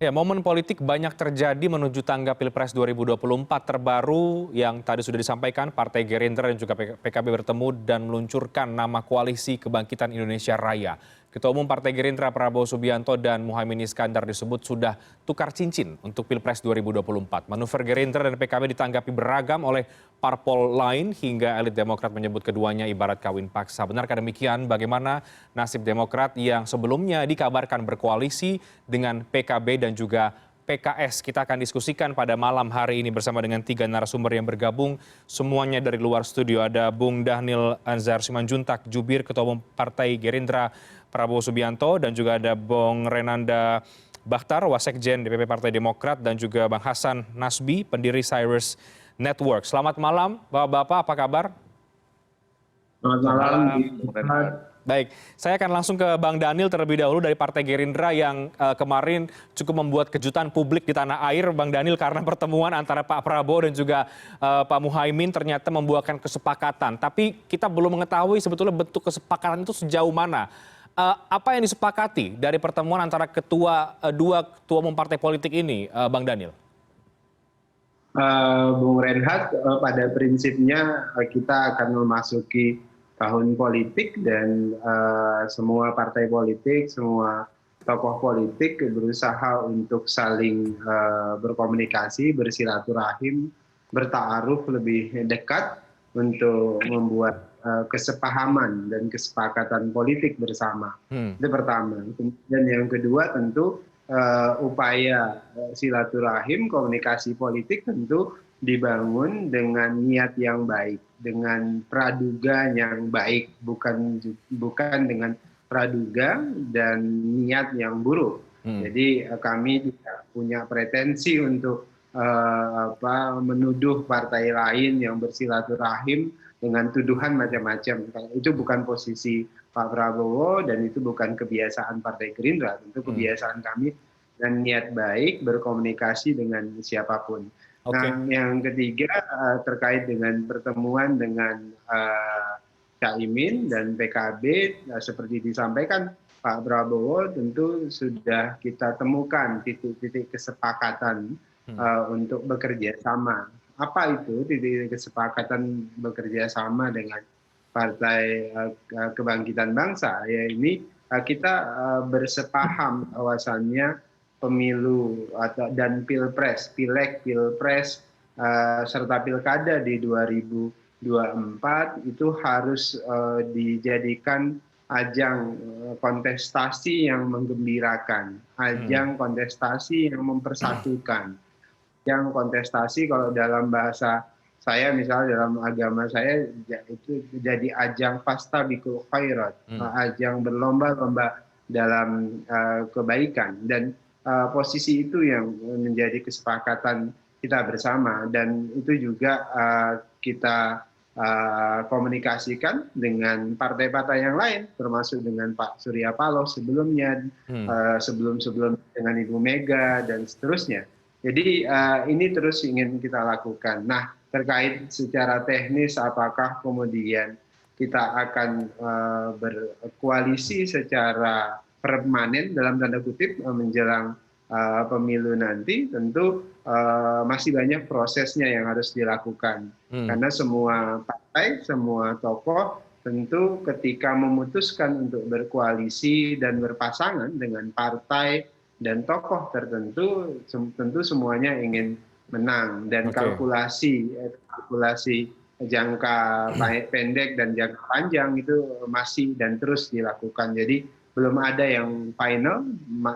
Ya, momen politik banyak terjadi menuju tangga Pilpres 2024 terbaru yang tadi sudah disampaikan Partai Gerindra dan juga PKB bertemu dan meluncurkan nama koalisi Kebangkitan Indonesia Raya. Ketua Umum Partai Gerindra Prabowo Subianto dan Muhaimin Iskandar disebut sudah tukar cincin untuk Pilpres 2024. Manuver Gerindra dan PKB ditanggapi beragam oleh parpol lain hingga elit Demokrat menyebut keduanya ibarat kawin paksa. Benarkah demikian? Bagaimana nasib Demokrat yang sebelumnya dikabarkan berkoalisi dengan PKB dan juga PKS? Kita akan diskusikan pada malam hari ini bersama dengan 3 narasumber yang bergabung. Semuanya dari luar studio. Ada Bung Dhanil Anzar Simanjuntak, Jubir Ketua Umum Partai Gerindra Prabowo Subianto, dan juga ada Bung Renanda Bakhtar, Wasekjen DPP Partai Demokrat, dan juga Bang Hasan Nasbi, pendiri Cyrus Network. Selamat malam, Bapak-Bapak, apa kabar? Selamat malam. Baik, saya akan langsung ke Bang Dhanil terlebih dahulu dari Partai Gerindra yang kemarin cukup membuat kejutan publik di tanah air, Bang Dhanil, karena pertemuan antara Pak Prabowo dan juga Pak Muhaimin ternyata membuahkan kesepakatan. Tapi kita belum mengetahui sebetulnya bentuk kesepakatan itu sejauh mana. Apa yang disepakati dari pertemuan antara dua ketua umum partai politik ini, Bang Dhanil? Bung Reinhardt, pada prinsipnya kita akan memasuki tahun politik dan semua partai politik, semua tokoh politik berusaha untuk saling berkomunikasi, bersilaturahim, bertaaruf lebih dekat untuk membuat kesepahaman dan kesepakatan politik bersama. Itu pertama. Dan yang kedua tentu upaya silaturahim, komunikasi politik tentu dibangun dengan niat yang baik, dengan praduga yang baik, bukan dengan praduga dan niat yang buruk. Jadi kami tidak punya pretensi untuk menuduh partai lain yang bersilaturahim dengan tuduhan macam-macam. Itu bukan posisi Pak Prabowo dan itu bukan kebiasaan Partai Gerindra. Tentu kebiasaan kami dan niat baik berkomunikasi dengan siapapun. Nah, yang ketiga terkait dengan pertemuan dengan Caimin dan PKB, seperti disampaikan Pak Prabowo, tentu sudah kita temukan titik-titik kesepakatan untuk bekerja sama. Apa itu titik kesepakatan bekerja sama dengan Partai Kebangkitan Bangsa? Ya, ini kita bersepaham bahwasannya pemilu dan pilpres, pileg, pilpres, serta pilkada di 2024 itu harus dijadikan ajang kontestasi yang menggembirakan, ajang kontestasi yang mempersatukan. Yang kontestasi kalau dalam bahasa saya, misalnya dalam agama saya, itu jadi ajang fastabiqul khairat, ajang berlomba-lomba dalam kebaikan. Dan posisi itu yang menjadi kesepakatan kita bersama, dan itu juga kita komunikasikan dengan partai-partai yang lain, termasuk dengan Pak Surya Paloh sebelumnya, sebelum dengan Ibu Mega dan seterusnya. Jadi ini terus ingin kita lakukan. Nah, terkait secara teknis apakah kemudian kita akan berkoalisi secara permanen dalam tanda kutip menjelang pemilu nanti, tentu masih banyak prosesnya yang harus dilakukan. Karena semua partai, semua tokoh tentu ketika memutuskan untuk berkoalisi dan berpasangan dengan partai dan tokoh tertentu, tentu semuanya ingin menang, dan kalkulasi jangka pendek dan jangka panjang itu masih dan terus dilakukan. Jadi belum ada yang final,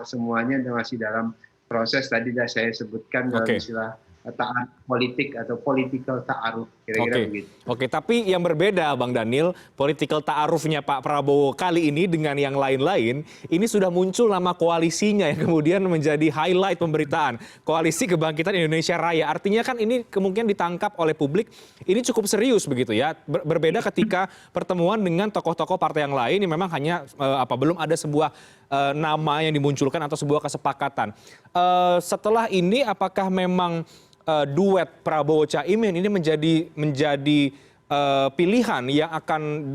semuanya masih dalam proses. Tadi sudah saya sebutkan dalam istilah ta'aruf politik atau political ta'aruf, kira-kira begitu. Oke, tapi yang berbeda, Bang Dhanil, political ta'arufnya Pak Prabowo kali ini dengan yang lain-lain, ini sudah muncul nama koalisinya yang kemudian menjadi highlight pemberitaan, Koalisi Kebangkitan Indonesia Raya. Artinya kan ini kemungkinan ditangkap oleh publik, ini cukup serius begitu ya. Berbeda ketika pertemuan dengan tokoh-tokoh partai yang lain yang memang hanya belum ada sebuah nama yang dimunculkan atau sebuah kesepakatan. Setelah ini apakah memang duet Prabowo Caimin ini menjadi pilihan yang akan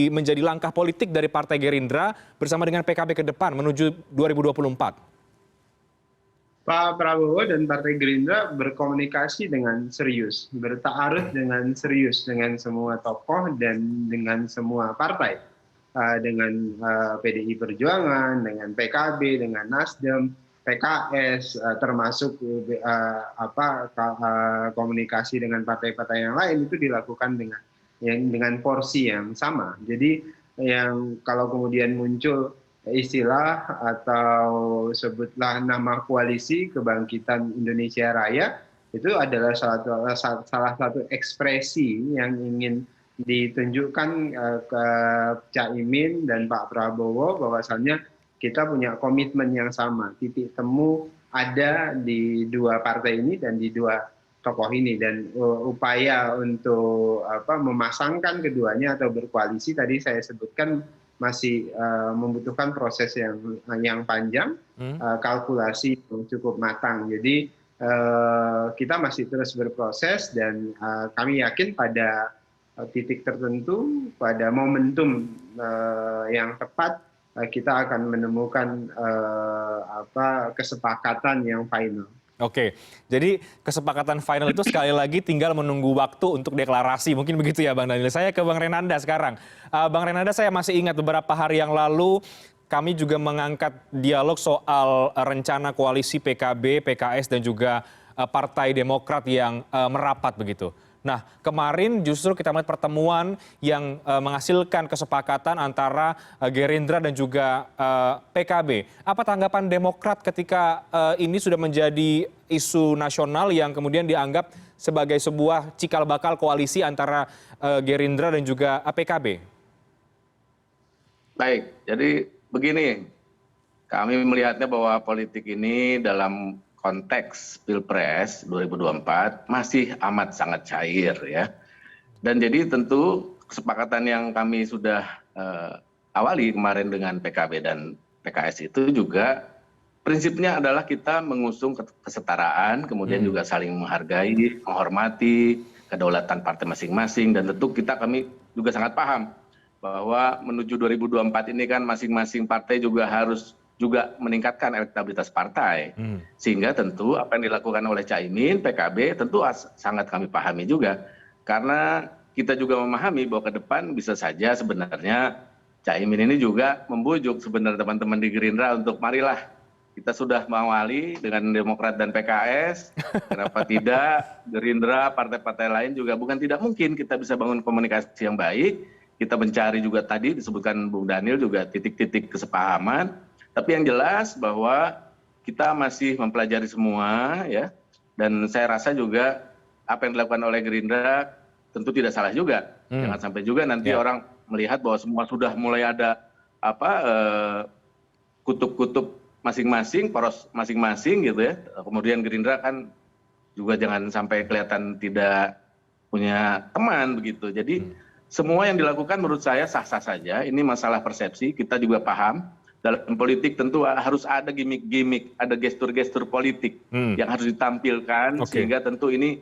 menjadi langkah politik dari Partai Gerindra bersama dengan PKB ke depan menuju 2024? Pak Prabowo dan Partai Gerindra berkomunikasi dengan serius, bertaaruf dengan serius dengan semua tokoh dan dengan semua partai, dengan PDI Perjuangan, dengan PKB, dengan Nasdem, PKS, termasuk komunikasi dengan partai-partai yang lain itu dilakukan dengan porsi yang sama. Jadi yang kalau kemudian muncul istilah atau sebutlah nama koalisi kebangkitan Indonesia Raya itu adalah salah satu ekspresi yang ingin ditunjukkan ke Caimin dan Pak Prabowo bahwasannya kita punya komitmen yang sama, titik temu ada di dua partai ini dan di dua tokoh ini, dan upaya untuk memasangkan keduanya atau berkoalisi tadi saya sebutkan masih membutuhkan proses yang panjang, kalkulasi yang cukup matang. Jadi kita masih terus berproses dan kami yakin pada titik tertentu, pada momentum yang tepat kita akan menemukan kesepakatan yang final. Oke, jadi kesepakatan final itu sekali lagi tinggal menunggu waktu untuk deklarasi. Mungkin begitu ya Bang Daniel. Saya ke Bang Renanda sekarang. Bang Renanda, saya masih ingat beberapa hari yang lalu kami juga mengangkat dialog soal rencana koalisi PKB, PKS dan juga Partai Demokrat yang merapat begitu. Nah, kemarin justru kita melihat pertemuan yang menghasilkan kesepakatan antara Gerindra dan juga PKB. Apa tanggapan Demokrat ketika ini sudah menjadi isu nasional yang kemudian dianggap sebagai sebuah cikal bakal koalisi antara Gerindra dan juga PKB? Baik, jadi begini, kami melihatnya bahwa politik ini dalam konteks Pilpres 2024 masih amat sangat cair ya. Dan jadi tentu kesepakatan yang kami sudah awali kemarin dengan PKB dan PKS itu juga prinsipnya adalah kita mengusung kesetaraan, kemudian juga saling menghargai, menghormati kedaulatan partai masing-masing, dan tentu kami juga sangat paham bahwa menuju 2024 ini kan masing-masing partai juga harus juga meningkatkan elektabilitas partai, sehingga tentu apa yang dilakukan oleh Caimin, PKB tentu sangat kami pahami juga, karena kita juga memahami bahwa ke depan bisa saja sebenarnya Caimin ini juga membujuk sebenarnya teman-teman di Gerindra untuk marilah kita sudah mengawali dengan Demokrat dan PKS, kenapa tidak Gerindra, partai-partai lain juga bukan tidak mungkin kita bisa bangun komunikasi yang baik, kita mencari juga tadi disebutkan Bung Daniel juga titik-titik kesepahaman. Tapi yang jelas bahwa kita masih mempelajari semua ya, dan saya rasa juga apa yang dilakukan oleh Gerindra tentu tidak salah juga. Jangan sampai juga nanti orang melihat bahwa semua sudah mulai ada kutub-kutub masing-masing, poros masing-masing gitu ya. Kemudian Gerindra kan juga jangan sampai kelihatan tidak punya teman begitu. Jadi semua yang dilakukan menurut saya sah-sah saja. Ini masalah persepsi, kita juga paham. Dalam politik tentu harus ada gimmick-gimmick, ada gestur-gestur politik yang harus ditampilkan, sehingga tentu ini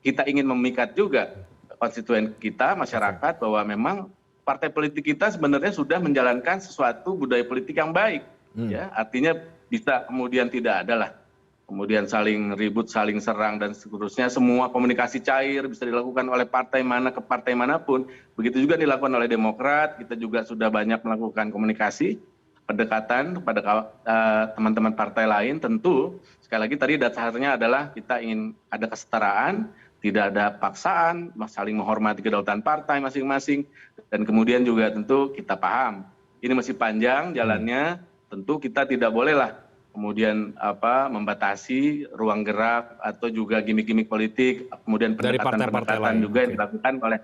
kita ingin memikat juga konstituen kita, masyarakat, bahwa memang partai politik kita sebenarnya sudah menjalankan sesuatu budaya politik yang baik. Ya, artinya bisa kemudian tidak ada lah kemudian saling ribut, saling serang dan seterusnya, semua komunikasi cair bisa dilakukan oleh partai mana ke partai manapun. Begitu juga dilakukan oleh Demokrat, kita juga sudah banyak melakukan komunikasi pendekatan kepada teman-teman partai lain. Tentu sekali lagi tadi dasarnya adalah kita ingin ada kesetaraan, tidak ada paksaan, saling menghormati kedaulatan partai masing-masing, dan kemudian juga tentu kita paham ini masih panjang jalannya. Tentu kita tidak bolehlah kemudian membatasi ruang gerak atau juga gimmick-gimmick politik, kemudian pendekatan-pendekatan juga yang dilakukan oleh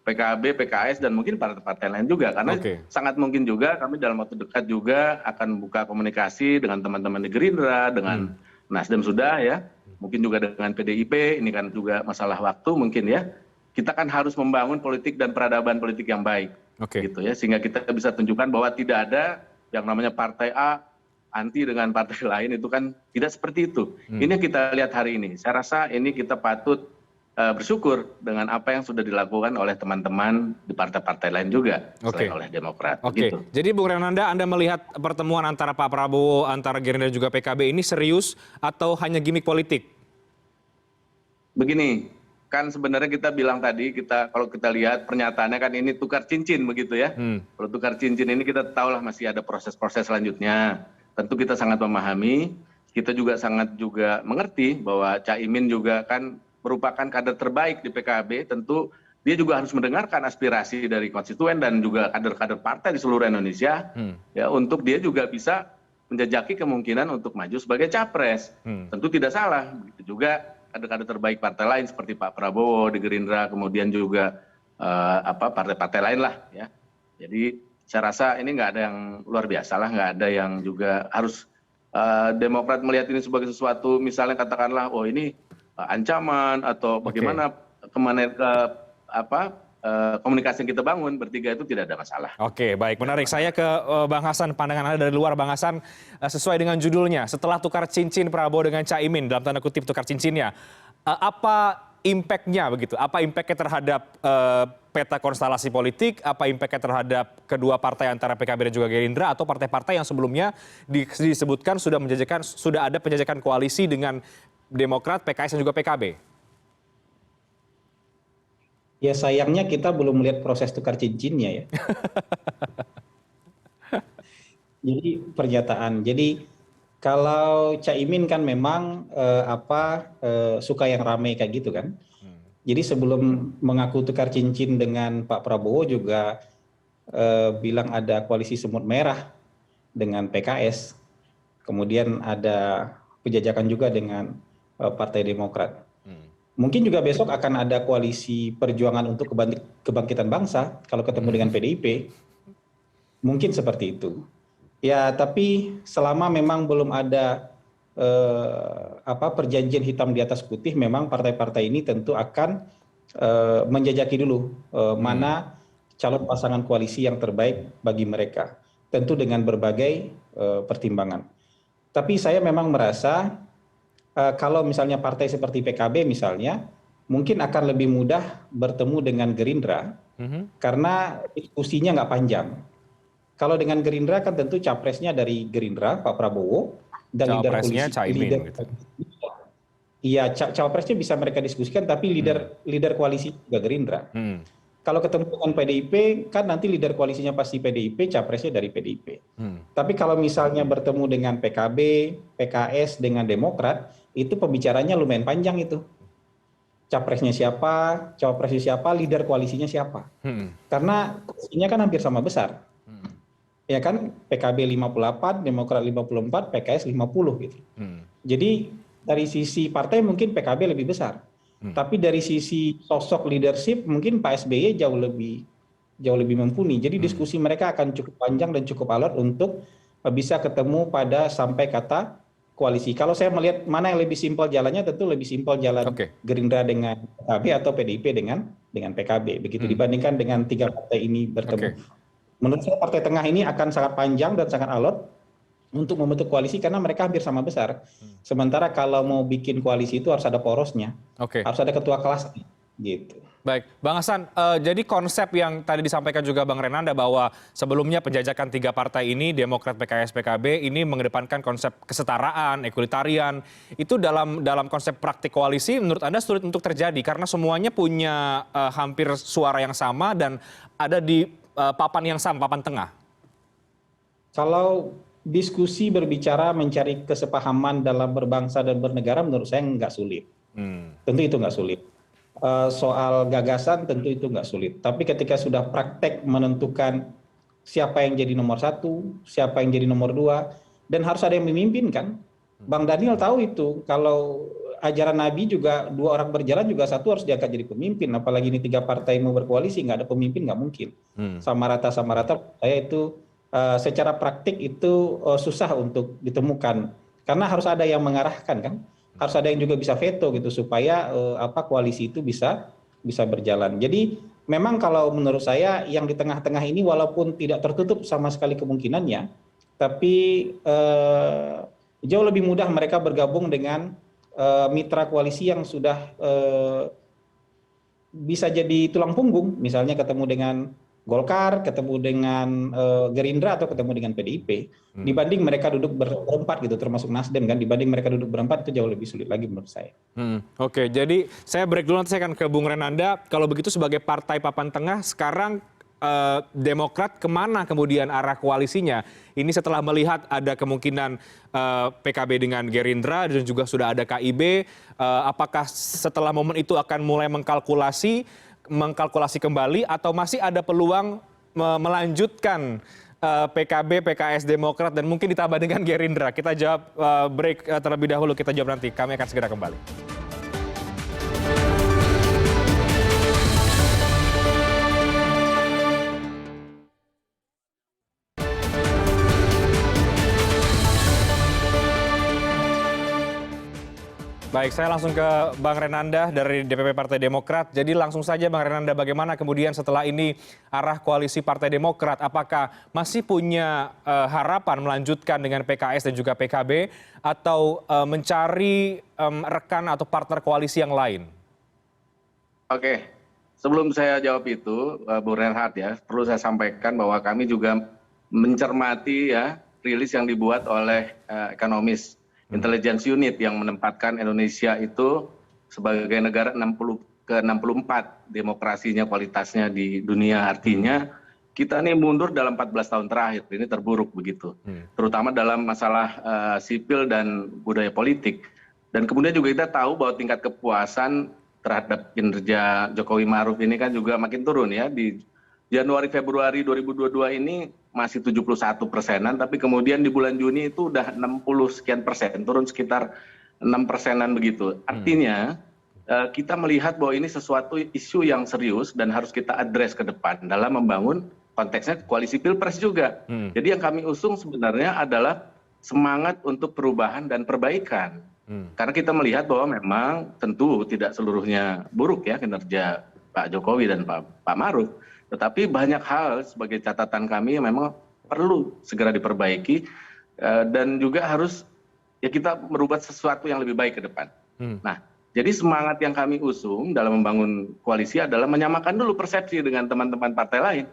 PKB, PKS, dan mungkin partai-partai lain juga. Karena sangat mungkin juga kami dalam waktu dekat juga akan buka komunikasi dengan teman-teman di Gerindra, dengan Nasdem sudah ya, mungkin juga dengan PDIP, ini kan juga masalah waktu mungkin ya. Kita kan harus membangun politik dan peradaban politik yang baik, gitu ya, sehingga kita bisa tunjukkan bahwa tidak ada yang namanya partai A anti dengan partai lain, itu kan tidak seperti itu. Ini yang kita lihat hari ini. Saya rasa ini kita patut bersyukur dengan apa yang sudah dilakukan oleh teman-teman di partai-partai lain juga selain oleh Demokrat. Oke. Jadi Bung Renanda, Anda melihat pertemuan antara Pak Prabowo, antara Gerindra dan juga PKB ini serius atau hanya gimmick politik? Begini, kan sebenarnya kita bilang tadi, kalau kita lihat pernyataannya kan ini tukar cincin begitu ya. Kalau tukar cincin ini kita tahulah masih ada proses-proses selanjutnya. Tentu kita sangat memahami, kita juga sangat mengerti bahwa Caimin juga kan merupakan kader terbaik di PKB, tentu dia juga harus mendengarkan aspirasi dari konstituen dan juga kader-kader partai di seluruh Indonesia, ya untuk dia juga bisa menjajaki kemungkinan untuk maju sebagai capres. Tentu tidak salah, begitu juga kader-kader terbaik partai lain seperti Pak Prabowo di Gerindra, kemudian juga partai-partai lain lah, ya. Jadi saya rasa ini nggak ada yang luar biasa lah, nggak ada yang juga harus Demokrat melihat ini sebagai sesuatu, misalnya katakanlah, oh ini ancaman atau bagaimana komunikasi yang kita bangun bertiga itu tidak ada masalah. Oke, baik, menarik. Saya ke Bang Hasan, pandangan Anda dari luar, Bang Hasan, sesuai dengan judulnya, setelah tukar cincin Prabowo dengan Caimin, dalam tanda kutip tukar cincinnya, apa impact-nya begitu? Apa impact-nya terhadap peta konstelasi politik? Apa impact-nya terhadap kedua partai antara PKB dan juga Gerindra atau partai-partai yang sebelumnya disebutkan sudah ada penjajakan koalisi dengan Demokrat, PKS dan juga PKB? Ya sayangnya kita belum melihat proses tukar cincinnya ya. Jadi pernyataan. Jadi kalau Caimin kan memang suka yang ramai kayak gitu kan. Jadi sebelum mengaku tukar cincin dengan Pak Prabowo juga bilang ada koalisi semut merah dengan PKS. Kemudian ada penjajakan juga dengan Partai Demokrat. Mungkin juga besok akan ada koalisi perjuangan untuk kebangkitan bangsa kalau ketemu dengan PDIP. Mungkin seperti itu. Ya, tapi selama memang belum ada perjanjian hitam di atas putih, memang partai-partai ini tentu akan menjajaki dulu mana calon pasangan koalisi yang terbaik bagi mereka. Tentu dengan berbagai pertimbangan. Tapi saya memang merasa kalau misalnya partai seperti PKB misalnya, mungkin akan lebih mudah bertemu dengan Gerindra karena diskusinya nggak panjang. Gitu. Dengan Gerindra kan tentu capresnya dari Gerindra, Pak Prabowo, dan capresnya Caimin. Iya, capresnya bisa mereka diskusikan, tapi leader koalisi juga Gerindra. Kalau ketemu dengan PDIP, kan nanti leader koalisinya pasti PDIP, capresnya dari PDIP. Tapi kalau misalnya bertemu dengan PKB, PKS, dengan Demokrat, itu pembicaranya lumayan panjang itu. Capresnya siapa, cawapresnya siapa, leader koalisinya siapa. Karena kursinya kan hampir sama besar. Ya kan, PKB 58, Demokrat 54, PKS 50 gitu. Jadi dari sisi partai mungkin PKB lebih besar. Tapi dari sisi sosok leadership mungkin Pak SBY jauh lebih mumpuni. Jadi diskusi mereka akan cukup panjang dan cukup alot untuk bisa ketemu pada sampai kata koalisi. Kalau saya melihat mana yang lebih simpel jalannya, tentu lebih simpel jalan Gerindra dengan PKB atau PDIP dengan PKB. Begitu dibandingkan dengan tiga partai ini bertemu. Menurut saya partai tengah ini akan sangat panjang dan sangat alot untuk membentuk koalisi karena mereka hampir sama besar. Sementara kalau mau bikin koalisi itu harus ada porosnya, harus ada ketua kelas, gitu. Baik, Bang Hasan, jadi konsep yang tadi disampaikan juga Bang Renanda bahwa sebelumnya penjajakan tiga partai ini, Demokrat, PKS, PKB, ini mengedepankan konsep kesetaraan, ekulitarian. Itu dalam konsep praktik koalisi menurut Anda sulit untuk terjadi karena semuanya punya hampir suara yang sama dan ada di papan yang sama, papan tengah. Kalau diskusi berbicara mencari kesepahaman dalam berbangsa dan bernegara menurut saya nggak sulit. Tentu itu nggak sulit. Soal gagasan tentu itu nggak sulit. Tapi ketika sudah praktek menentukan siapa yang jadi nomor satu, siapa yang jadi nomor dua, dan harus ada yang memimpin kan. Bang Daniel tahu itu, kalau ajaran Nabi juga dua orang berjalan juga satu harus diangkat jadi pemimpin. Apalagi ini tiga partai mau berkoalisi, nggak ada pemimpin nggak mungkin. Sama rata, saya itu secara praktik itu susah untuk ditemukan karena harus ada yang mengarahkan kan, harus ada yang juga bisa veto gitu supaya koalisi itu bisa berjalan. Jadi memang kalau menurut saya yang di tengah-tengah ini walaupun tidak tertutup sama sekali kemungkinannya, tapi jauh lebih mudah mereka bergabung dengan mitra koalisi yang sudah bisa jadi tulang punggung, misalnya ketemu dengan Golkar, ketemu dengan Gerindra atau ketemu dengan PDIP, dibanding mereka duduk berempat gitu, termasuk Nasdem kan, dibanding mereka duduk berempat itu jauh lebih sulit lagi menurut saya. Oke, jadi saya break dulu, nanti saya akan ke Bung Renanda. Kalau begitu sebagai partai papan tengah, sekarang Demokrat kemana kemudian arah koalisinya? Ini setelah melihat ada kemungkinan PKB dengan Gerindra dan juga sudah ada KIB, apakah setelah momen itu akan mulai mengkalkulasi kembali atau masih ada peluang melanjutkan PKB, PKS, Demokrat dan mungkin ditambah dengan Gerindra? Kita jawab break terlebih dahulu, kita jawab nanti. Kami akan segera kembali. Baik, saya langsung ke Bang Renanda dari DPP Partai Demokrat. Jadi langsung saja Bang Renanda, bagaimana kemudian setelah ini arah koalisi Partai Demokrat? Apakah masih punya harapan melanjutkan dengan PKS dan juga PKB atau mencari rekan atau partner koalisi yang lain? Oke, sebelum saya jawab itu, Bu Renhat ya, perlu saya sampaikan bahwa kami juga mencermati ya rilis yang dibuat oleh ekonomis Intelligence Unit yang menempatkan Indonesia itu sebagai negara 64 demokrasinya, kualitasnya di dunia. Artinya kita ini mundur dalam 14 tahun terakhir, ini terburuk begitu. Terutama dalam masalah sipil dan budaya politik. Dan kemudian juga kita tahu bahwa tingkat kepuasan terhadap kinerja Jokowi Ma'ruf ini kan juga makin turun ya. Di Januari Februari 2022 ini masih 71%-an, tapi kemudian di bulan Juni itu udah 60 sekian persen, turun sekitar 6%-an begitu. Artinya kita melihat bahwa ini sesuatu isu yang serius dan harus kita address ke depan dalam membangun konteksnya koalisi Pilpres juga. Jadi yang kami usung sebenarnya adalah semangat untuk perubahan dan perbaikan. Karena kita melihat bahwa memang tentu tidak seluruhnya buruk ya kinerja Pak Jokowi dan Pak Ma'ruf. Tetapi banyak hal sebagai catatan kami yang memang perlu segera diperbaiki dan juga harus ya kita merubah sesuatu yang lebih baik ke depan. Nah, jadi semangat yang kami usung dalam membangun koalisi adalah menyamakan dulu persepsi dengan teman-teman partai lain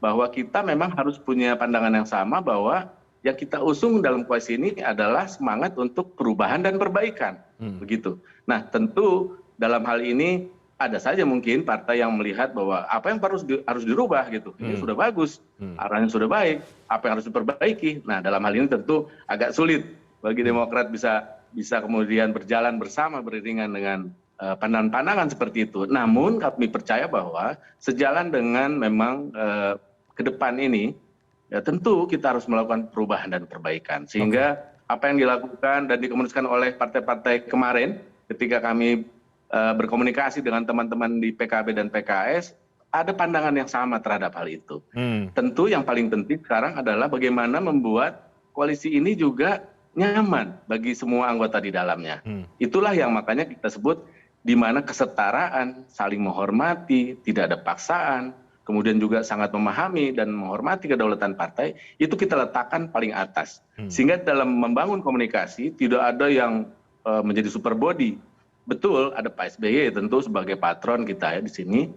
bahwa kita memang harus punya pandangan yang sama bahwa yang kita usung dalam koalisi ini adalah semangat untuk perubahan dan perbaikan, begitu. Nah, tentu dalam hal ini ada saja mungkin partai yang melihat bahwa apa yang harus dirubah gitu, ini sudah bagus, arahnya sudah baik, apa yang harus diperbaiki. Nah, dalam hal ini tentu agak sulit bagi Demokrat bisa kemudian berjalan bersama beriringan dengan pandangan-pandangan seperti itu. Namun kami percaya bahwa sejalan dengan memang ke depan ini, ya tentu kita harus melakukan perubahan dan perbaikan. Sehingga apa yang dilakukan dan dikomunikasikan oleh partai-partai kemarin ketika kami berkomunikasi dengan teman-teman di PKB dan PKS, ada pandangan yang sama terhadap hal itu. Tentu yang paling penting sekarang adalah bagaimana membuat koalisi ini juga nyaman bagi semua anggota di dalamnya. Itulah yang makanya kita sebut di mana kesetaraan, saling menghormati, tidak ada paksaan, kemudian juga sangat memahami dan menghormati kedaulatan partai, itu kita letakkan paling atas. Sehingga dalam membangun komunikasi tidak ada yang menjadi super body. Betul, ada Pak SBY tentu sebagai patron kita ya di sini,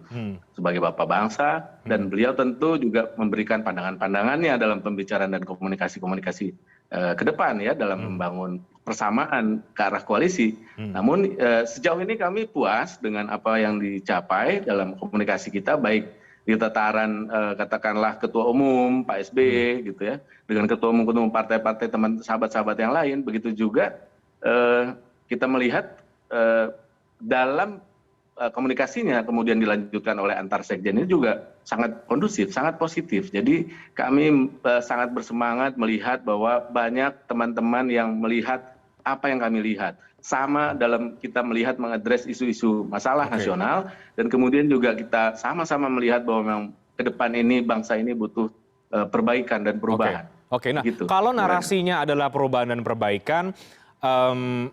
sebagai bapak bangsa, dan beliau tentu juga memberikan pandangan-pandangannya dalam pembicaraan dan komunikasi-komunikasi ke depan ya dalam membangun persamaan ke arah koalisi. Namun sejauh ini kami puas dengan apa yang dicapai dalam komunikasi kita, baik di tataran katakanlah ketua umum Pak SBY gitu ya, dengan ketua umum partai-partai teman sahabat-sahabat yang lain, begitu juga kita melihat dalam komunikasinya kemudian dilanjutkan oleh antar sekjen ini juga sangat kondusif, sangat positif. Jadi kami sangat bersemangat melihat bahwa banyak teman-teman yang melihat apa yang kami lihat. Sama dalam kita melihat mengadres isu-isu masalah nasional, dan kemudian juga kita sama-sama melihat bahwa memang ke depan ini bangsa ini butuh perbaikan dan perubahan. Oke, nah gitu. Kalau narasinya adalah perubahan dan perbaikan,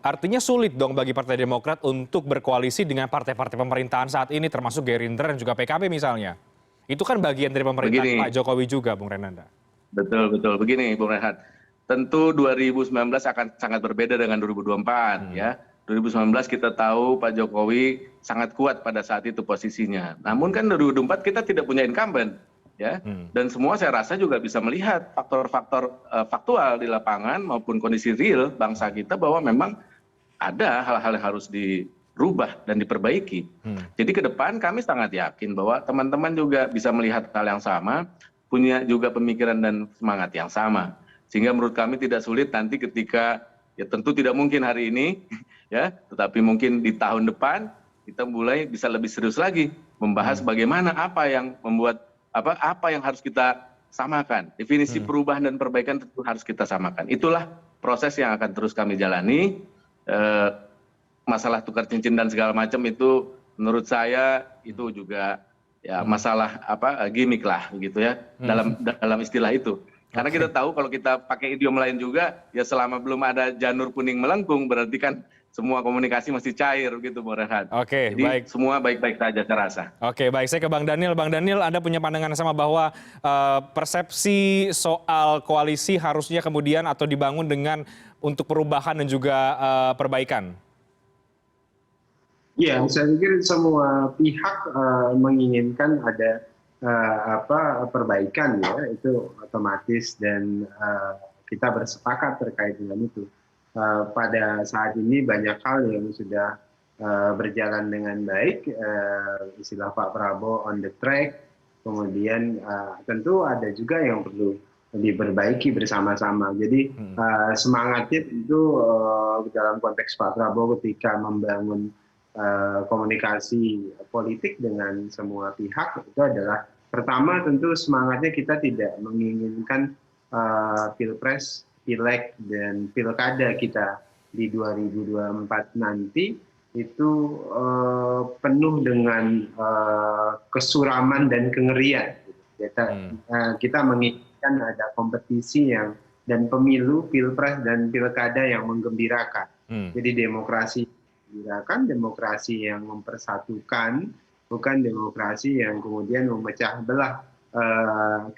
artinya sulit dong bagi Partai Demokrat untuk berkoalisi dengan partai-partai pemerintahan saat ini, termasuk Gerindra dan juga PKB misalnya. Itu kan bagian dari pemerintahan Pak Jokowi juga, Bung Renanda. Betul, betul. Begini, Bung Renhat. Tentu 2019 akan sangat berbeda dengan 2024 ya. 2019 kita tahu Pak Jokowi sangat kuat pada saat itu posisinya. Namun kan 2024 kita tidak punya incumbent, ya. Dan semua saya rasa juga bisa melihat faktor-faktor faktual di lapangan maupun kondisi real bangsa kita bahwa memang ada hal-hal yang harus dirubah dan diperbaiki. Jadi ke depan kami sangat yakin bahwa teman-teman juga bisa melihat hal yang sama, punya juga pemikiran dan semangat yang sama. Sehingga menurut kami tidak sulit nanti ketika, ya tentu tidak mungkin hari ini, ya, tetapi mungkin di tahun depan kita mulai bisa lebih serius lagi membahas bagaimana apa yang membuat apa yang harus kita samakan. Definisi perubahan dan perbaikan tentu harus kita samakan. Itulah proses yang akan terus kami jalani. Masalah tukar cincin dan segala macam itu menurut saya itu juga ya masalah gimmick lah gitu ya dalam istilah itu. Karena kita tahu kalau kita pakai idiom lain juga, ya selama belum ada janur kuning melengkung, berarti kan semua komunikasi masih cair gitu, Bung Rehat. Oke, jadi baik. semua baik-baik saja saya rasa. Oke, baik. Saya ke Bang Daniel. Bang Daniel, Anda punya pandangan yang sama bahwa persepsi soal koalisi harusnya kemudian atau dibangun dengan untuk perubahan dan juga perbaikan? Ya, saya pikir semua pihak menginginkan ada perbaikan, ya, itu otomatis, dan kita bersepakat terkait dengan itu. Pada saat ini banyak hal yang sudah berjalan dengan baik, istilah Pak Prabowo on the track, kemudian tentu ada juga yang perlu diperbaiki bersama-sama. Jadi semangatnya tentu dalam konteks Pak Prabowo ketika membangun komunikasi politik dengan semua pihak itu adalah, pertama tentu semangatnya kita tidak menginginkan pilpres, pileg, dan pilkada kita di 2024 nanti itu penuh dengan kesuraman dan kengerian. Kita menginginkan ada kompetisi dan pemilu, pilpres, dan pilkada yang menggembirakan. Jadi demokrasi menggembirakan, demokrasi yang mempersatukan, bukan demokrasi yang kemudian memecah belah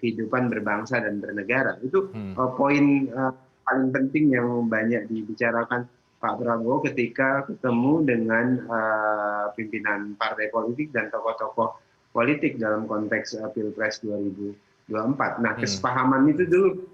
kehidupan berbangsa dan bernegara. Itu poin paling penting yang banyak dibicarakan Pak Prabowo ketika ketemu dengan pimpinan partai politik dan tokoh-tokoh politik dalam konteks Pilpres 2024. Nah, kesepahaman itu dulu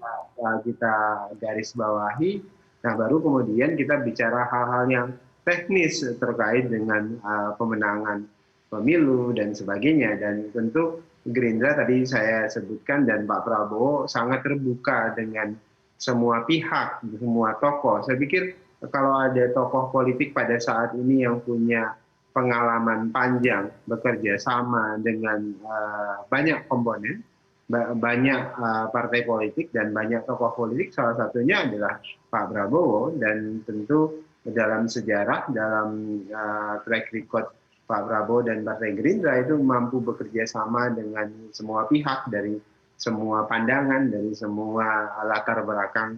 kita garis bawahi. Nah, baru kemudian kita bicara hal-hal yang teknis terkait dengan pemenangan pemilu dan sebagainya. Dan tentu Gerindra tadi saya sebutkan dan Pak Prabowo sangat terbuka dengan semua pihak, semua tokoh. Saya pikir kalau ada tokoh politik pada saat ini yang punya pengalaman panjang bekerja sama dengan banyak komponen, banyak partai politik dan banyak tokoh politik, salah satunya adalah Pak Prabowo. Dan tentu dalam sejarah, dalam track record Pak Prabowo dan Partai Gerindra itu mampu bekerja sama dengan semua pihak dari semua pandangan, dari semua latar belakang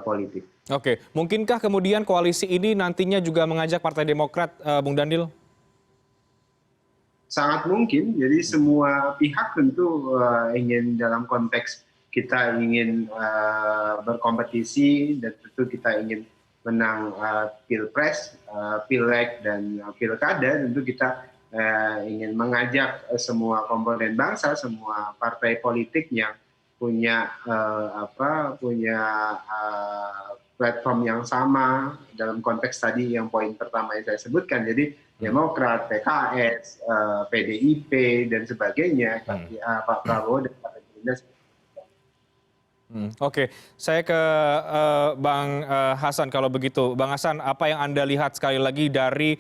politik. Oke, mungkinkah kemudian koalisi ini nantinya juga mengajak Partai Demokrat, Bung Daniel? Sangat mungkin. Jadi semua pihak tentu ingin, dalam konteks kita ingin berkompetisi dan tentu kita ingin menang pilpres, pileg, dan pilkada, tentu kita ingin mengajak semua komponen bangsa, semua partai politik yang punya platform yang sama dalam konteks tadi yang poin pertama yang saya sebutkan. Jadi Demokrat, PKS, PDIP dan sebagainya, Pak Prabowo dan Partai Gerindra. Oke, saya ke Bang Hasan kalau begitu. Bang Hasan, apa yang Anda lihat sekali lagi dari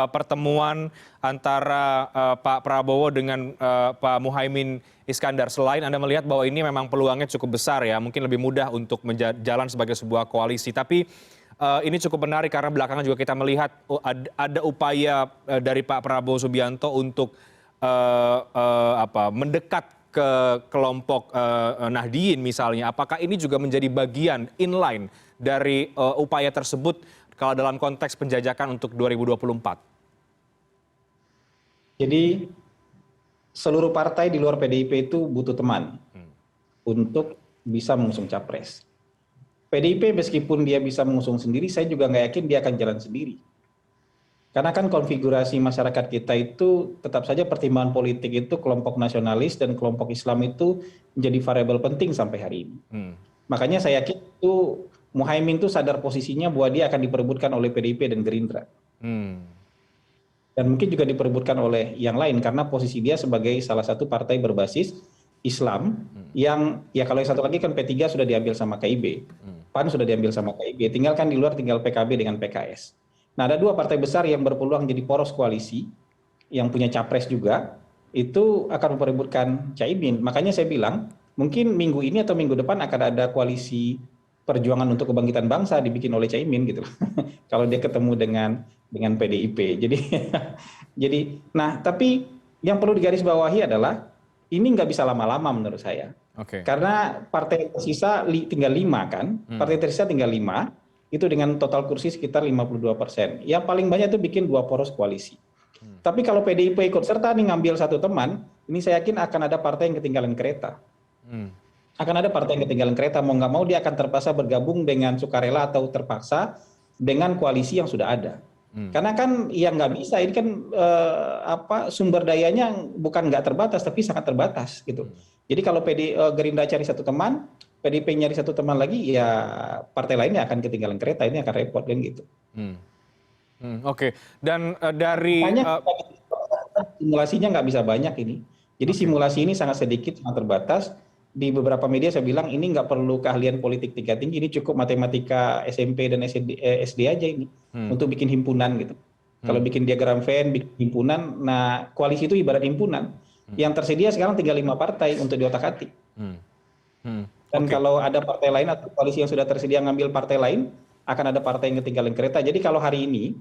pertemuan antara Pak Prabowo dengan Pak Muhaimin Iskandar? Selain Anda melihat bahwa ini memang peluangnya cukup besar ya, mungkin lebih mudah untuk jalan sebagai sebuah koalisi. Tapi ini cukup menarik karena belakangan juga kita melihat ada upaya dari Pak Prabowo Subianto untuk mendekat ke kelompok Nahdien misalnya. Apakah ini juga menjadi bagian inline dari upaya tersebut kalau dalam konteks penjajakan untuk 2024? Jadi seluruh partai di luar PDIP itu butuh teman untuk bisa mengusung capres. PDIP meskipun dia bisa mengusung sendiri, saya juga nggak yakin dia akan jalan sendiri. Karena kan konfigurasi masyarakat kita itu tetap saja pertimbangan politik itu kelompok nasionalis dan kelompok Islam itu menjadi variabel penting sampai hari ini. Makanya saya yakin itu Muhaimin itu sadar posisinya bahwa dia akan diperebutkan oleh PDIP dan Gerindra. Dan mungkin juga diperebutkan oleh yang lain karena posisi dia sebagai salah satu partai berbasis Islam yang ya kalau yang satu lagi kan P3 sudah diambil sama KIB, PAN sudah diambil sama KIB, tinggal kan di luar tinggal PKB dengan PKS. Nah ada dua partai besar yang berpeluang jadi poros koalisi yang punya capres juga itu akan memperebutkan Caimin. Makanya saya bilang mungkin minggu ini atau minggu depan akan ada koalisi perjuangan untuk kebangkitan bangsa dibikin oleh Caimin gitu. Kalau dia ketemu dengan PDIP. Jadi nah tapi yang perlu digarisbawahi adalah ini nggak bisa lama-lama menurut saya. Karena partai tersisa tinggal 5 kan. Partai tersisa tinggal 5 itu dengan total kursi sekitar 52%. Yang paling banyak itu bikin 2 poros koalisi. Tapi kalau PDIP ikut serta nih ngambil satu teman, ini saya yakin akan ada partai yang ketinggalan kereta. Akan ada partai yang ketinggalan kereta, mau nggak mau dia akan terpaksa bergabung dengan sukarela atau terpaksa dengan koalisi yang sudah ada. Karena kan yang nggak bisa ini kan sumber dayanya bukan nggak terbatas tapi sangat terbatas gitu. Jadi kalau Gerindra cari satu teman, PDIP nyari satu teman lagi, ya partai lainnya akan ketinggalan kereta, ini akan repot kan gitu. Oke, dan dari simulasinya nggak bisa banyak ini. Jadi simulasi ini sangat sedikit, sangat terbatas. Di beberapa media saya bilang ini nggak perlu keahlian politik tingkat tinggi, ini cukup matematika SMP dan SD aja ini untuk bikin himpunan gitu. Kalau bikin diagram Venn, bikin himpunan, nah koalisi itu ibarat himpunan. Yang tersedia sekarang tinggal 5 partai untuk diotak-atik. Dan kalau ada partai lain atau koalisi yang sudah tersedia ngambil partai lain, akan ada partai yang ketinggalan kereta. Jadi kalau hari ini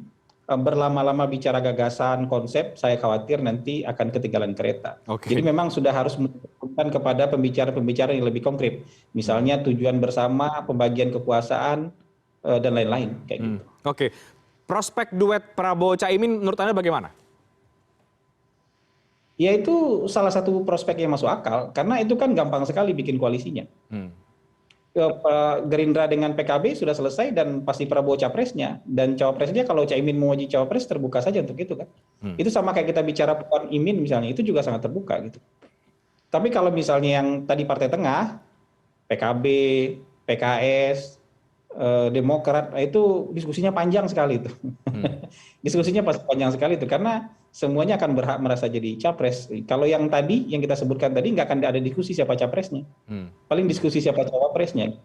berlama-lama bicara gagasan, konsep, saya khawatir nanti akan ketinggalan kereta. Jadi memang sudah harus menunjukkan kepada pembicara-pembicara yang lebih konkret. Misalnya tujuan bersama, pembagian kekuasaan, dan lain-lain. Kayak gitu. Prospek duet Prabowo-Caimin menurut Anda bagaimana? Ya itu salah satu prospek yang masuk akal. Karena itu kan gampang sekali bikin koalisinya. Gerindra dengan PKB sudah selesai dan pasti Prabowo capresnya, dan cawapresnya kalau Caimin mau jadi cawapres terbuka saja untuk itu kan. Itu sama kayak kita bicara Puan Imin misalnya, itu juga sangat terbuka gitu. Tapi kalau misalnya yang tadi partai tengah, PKB, PKS, Demokrat, itu diskusinya panjang sekali itu. Diskusinya pasti panjang sekali itu karena semuanya akan berhak merasa jadi capres. Kalau yang tadi, yang kita sebutkan tadi, nggak akan ada diskusi siapa capresnya. Paling diskusi siapa cawapresnya.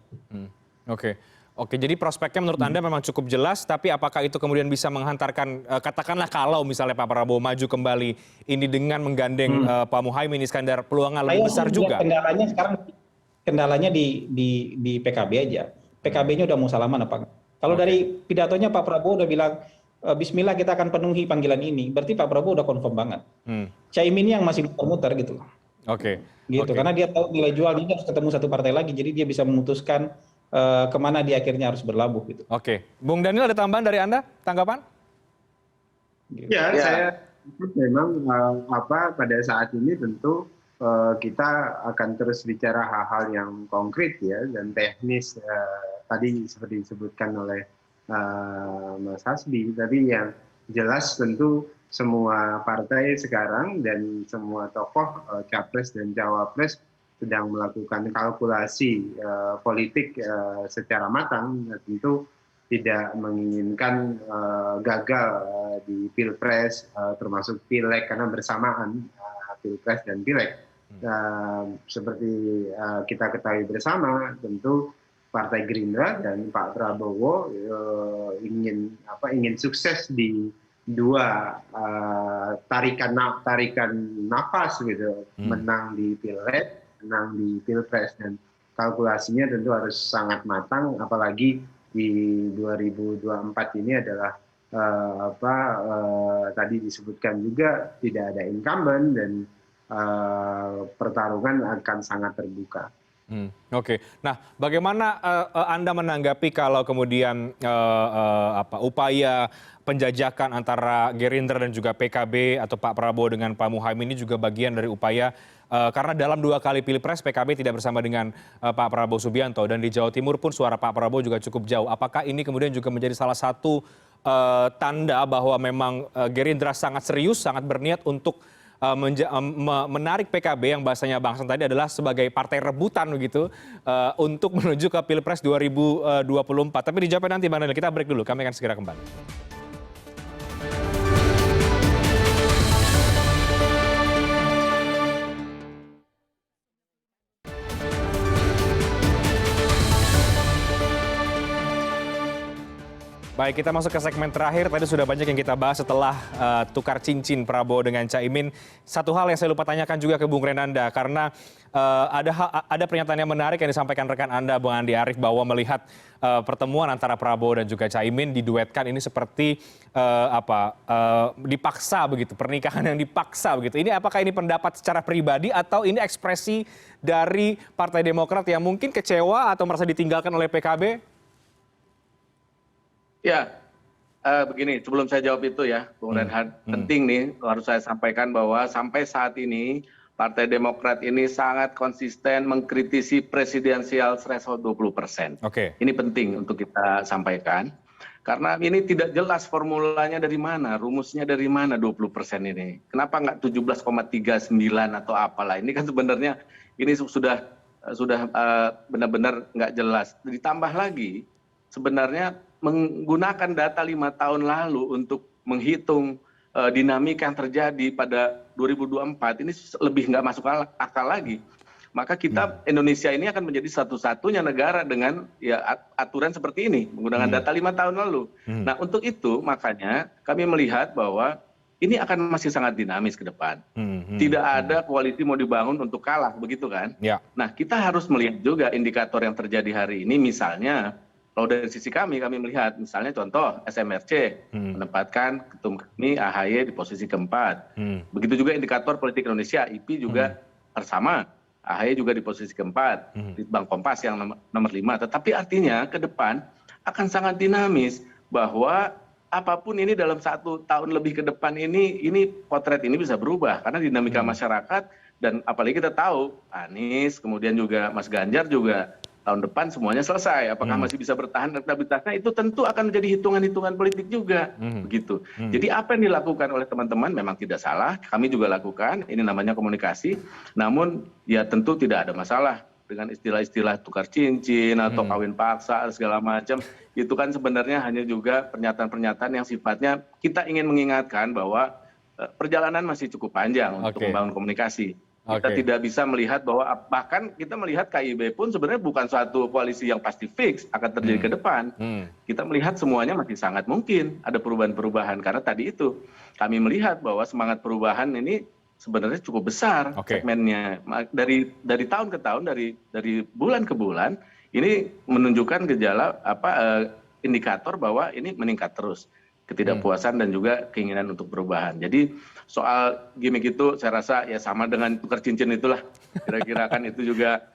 Oke, jadi prospeknya menurut Anda memang cukup jelas, tapi apakah itu kemudian bisa menghantarkan, katakanlah kalau misalnya Pak Prabowo maju kembali, ini dengan menggandeng Pak Muhaimin Iskandar, peluangnya lebih besar juga? Kendalanya sekarang, kendalanya di PKB aja. PKB-nya udah mau salaman apa? Kalau dari pidatonya Pak Prabowo udah bilang, Bismillah kita akan penuhi panggilan ini. Berarti Pak Prabowo udah confirm banget. Caimin yang masih muter-muter gitu. Karena dia tahu nilai jualnya harus ketemu satu partai lagi. Jadi dia bisa memutuskan kemana dia akhirnya harus berlabuh gitu. Bung Daniel ada tambahan dari Anda? Tanggapan? Ya, saya memang pada saat ini tentu kita akan terus bicara hal-hal yang konkret ya dan teknis tadi seperti disebutkan oleh Mas Hasbi, tapi yang jelas tentu semua partai sekarang dan semua tokoh capres dan cawapres sedang melakukan kalkulasi politik secara matang, tentu tidak menginginkan gagal di pilpres termasuk pileg karena bersamaan pilpres dan pileg. Seperti kita ketahui bersama, tentu Partai Gerindra dan Pak Prabowo ingin sukses di dua tarikan nafas gitu, menang di pileg, menang di pilpres, dan kalkulasinya tentu harus sangat matang, apalagi di 2024 ini adalah tadi disebutkan juga tidak ada incumbent dan pertarungan akan sangat terbuka. Nah, bagaimana Anda menanggapi kalau kemudian upaya penjajakan antara Gerindra dan juga PKB atau Pak Prabowo dengan Pak Muhaimin ini juga bagian dari upaya karena dalam 2 kali pilpres PKB tidak bersama dengan Pak Prabowo Subianto dan di Jawa Timur pun suara Pak Prabowo juga cukup jauh. Apakah ini kemudian juga menjadi salah satu tanda bahwa memang Gerindra sangat serius, sangat berniat untuk menarik PKB yang bahasanya Bang Hasan tadi adalah sebagai partai rebutan begitu untuk menuju ke Pilpres 2024. Tapi dijawabkan nanti Bang Daniel, kita break dulu, kami akan segera kembali. Baik, kita masuk ke segmen terakhir. Tadi sudah banyak yang kita bahas setelah tukar cincin Prabowo dengan Caimin. Satu hal yang saya lupa tanyakan juga ke Bung Renanda, karena ada pernyataan yang menarik yang disampaikan rekan Anda, Bung Andi Arief, bahwa melihat pertemuan antara Prabowo dan juga Caimin diduetkan ini seperti dipaksa begitu, pernikahan yang dipaksa begitu. Ini apakah ini pendapat secara pribadi atau ini ekspresi dari Partai Demokrat yang mungkin kecewa atau merasa ditinggalkan oleh PKB? Ya, begini, sebelum saya jawab itu ya, Bung Reinhardt, penting nih harus saya sampaikan bahwa sampai saat ini Partai Demokrat ini sangat konsisten mengkritisi presidensial threshold 20%. Ini penting untuk kita sampaikan, karena ini tidak jelas formulanya dari mana, rumusnya dari mana 20% ini. Kenapa nggak 17,39 atau apalah, ini kan sebenarnya ini sudah benar-benar nggak jelas. Ditambah lagi, sebenarnya menggunakan data 5 tahun lalu untuk menghitung dinamika yang terjadi pada 2024 ini lebih nggak masuk akal lagi. Maka kita Indonesia ini akan menjadi satu-satunya negara dengan ya aturan seperti ini menggunakan data 5 tahun lalu. Nah, untuk itu makanya kami melihat bahwa ini akan masih sangat dinamis ke depan. Tidak ada koalisi mau dibangun untuk kalah, begitu kan? Nah, kita harus melihat juga indikator yang terjadi hari ini, misalnya kalau dari sisi kami melihat misalnya contoh SMRC menempatkan ketum kami AHY di posisi keempat. Begitu juga indikator politik Indonesia, IP juga bersama, AHY juga di posisi keempat, di Bank Kompas yang nomor 5. Tetapi artinya ke depan akan sangat dinamis, bahwa apapun ini dalam 1 tahun lebih ke depan ini potret ini bisa berubah karena dinamika masyarakat, dan apalagi kita tahu Anies kemudian juga Mas Ganjar juga tahun depan semuanya selesai. Apakah masih bisa bertahan elektabilitasnya, itu tentu akan menjadi hitungan-hitungan politik juga. Begitu. Jadi apa yang dilakukan oleh teman-teman memang tidak salah, kami juga lakukan, ini namanya komunikasi. Namun ya tentu tidak ada masalah dengan istilah-istilah tukar cincin atau kawin paksa segala macam. Itu kan sebenarnya hanya juga pernyataan-pernyataan yang sifatnya kita ingin mengingatkan bahwa perjalanan masih cukup panjang untuk membangun komunikasi. Kita tidak bisa melihat bahwa, bahkan kita melihat KIB pun sebenarnya bukan suatu koalisi yang pasti fix akan terjadi ke depan. Kita melihat semuanya masih sangat mungkin ada perubahan-perubahan, karena tadi itu kami melihat bahwa semangat perubahan ini sebenarnya cukup besar segmennya. Dari tahun ke tahun, dari bulan ke bulan, ini menunjukkan gejala indikator bahwa ini meningkat terus ketidakpuasan dan juga keinginan untuk perubahan. Jadi soal gimmick itu saya rasa ya sama dengan tukar cincin itulah, kira-kira kan itu juga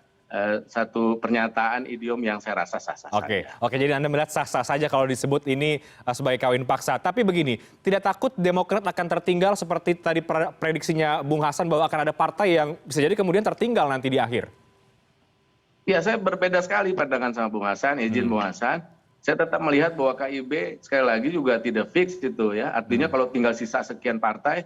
satu pernyataan idiom yang saya rasa sah-sah saja. Oke, jadi Anda melihat sah-sah saja kalau disebut ini sebagai kawin paksa. Tapi begini, tidak takut Demokrat akan tertinggal seperti tadi prediksinya Bung Hasan bahwa akan ada partai yang bisa jadi kemudian tertinggal nanti di akhir? Ya, saya berbeda sekali pandangan sama Bung Hasan, izin Bung Hasan. Saya tetap melihat bahwa KIB sekali lagi juga tidak fix gitu ya. Artinya kalau tinggal sisa sekian partai,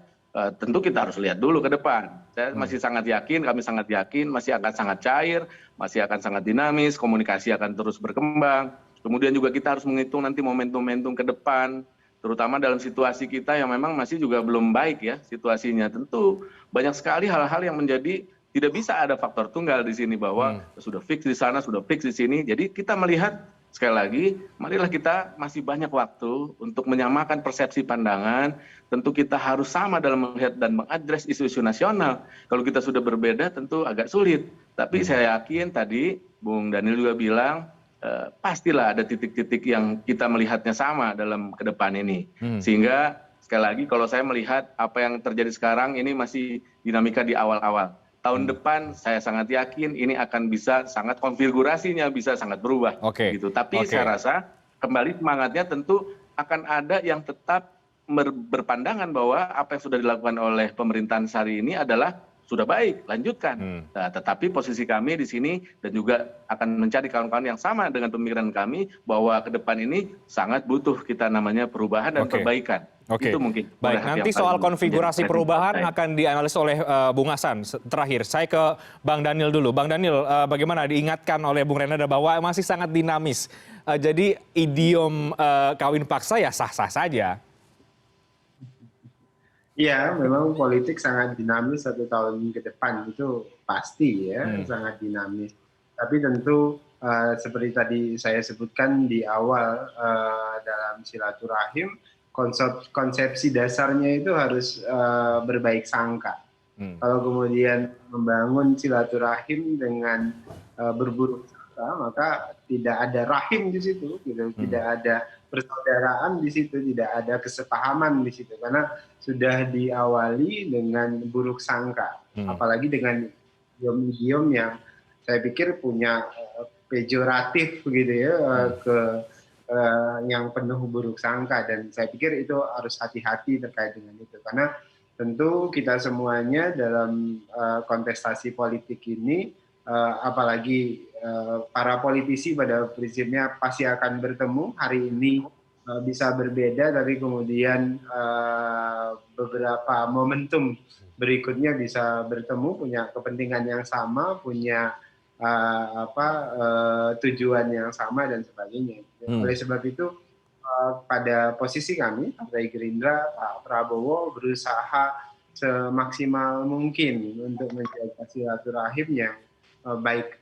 tentu kita harus lihat dulu ke depan. Saya masih sangat yakin, kami sangat yakin masih akan sangat cair, masih akan sangat dinamis, komunikasi akan terus berkembang. Kemudian juga kita harus menghitung nanti momentum-momentum ke depan, terutama dalam situasi kita yang memang masih juga belum baik ya situasinya. Tentu banyak sekali hal-hal yang menjadi tidak bisa ada faktor tunggal di sini, bahwa sudah fix di sana, sudah fix di sini. Jadi kita melihat sekali lagi, marilah kita masih banyak waktu untuk menyamakan persepsi pandangan. Tentu kita harus sama dalam melihat dan mengadres isu-isu nasional. Kalau kita sudah berbeda tentu agak sulit. Tapi saya yakin tadi Bung Daniel juga bilang, pastilah ada titik-titik yang kita melihatnya sama dalam ke depan ini. Sehingga sekali lagi kalau saya melihat apa yang terjadi sekarang ini masih dinamika di awal-awal. Tahun depan saya sangat yakin ini akan bisa sangat, konfigurasinya bisa sangat berubah. Gitu. Tapi saya rasa kembali semangatnya tentu akan ada yang tetap berpandangan bahwa apa yang sudah dilakukan oleh pemerintahan hari ini adalah sudah baik, lanjutkan. Nah, tetapi posisi kami di sini dan juga akan mencari kawan-kawan yang sama dengan pemikiran kami bahwa ke depan ini sangat butuh kita namanya perubahan dan perbaikan. Oke, itu mungkin. baik. Nanti soal konfigurasi perubahan akan dianalisis oleh Bung Hasan. Terakhir, saya ke Bang Daniel dulu. Bang Daniel, bagaimana diingatkan oleh Bung Renanda bahwa masih sangat dinamis. Jadi idiom kawin paksa ya sah-sah saja. Ya, memang politik sangat dinamis 1 tahun ke depan, itu pasti ya, sangat dinamis. Tapi tentu seperti tadi saya sebutkan di awal dalam silaturahim, konsepsi dasarnya itu harus berbaik sangka. Kalau kemudian membangun silaturahim dengan berburuk sangka, maka tidak ada rahim di situ, gitu. Tidak ada persaudaraan di situ, tidak ada kesepahaman di situ, karena sudah diawali dengan buruk sangka, apalagi dengan idiom-idiom yang saya pikir punya pejoratif begitu ya, yang penuh buruk sangka, dan saya pikir itu harus hati-hati terkait dengan itu, karena tentu kita semuanya dalam kontestasi politik ini, apalagi para politisi pada prinsipnya pasti akan bertemu. Hari ini bisa berbeda, tapi kemudian beberapa momentum berikutnya bisa bertemu, punya kepentingan yang sama, punya tujuan yang sama dan sebagainya. Oleh sebab itu pada posisi kami, Partai Gerindra, Pak Prabowo berusaha semaksimal mungkin untuk menjaga silaturahim yang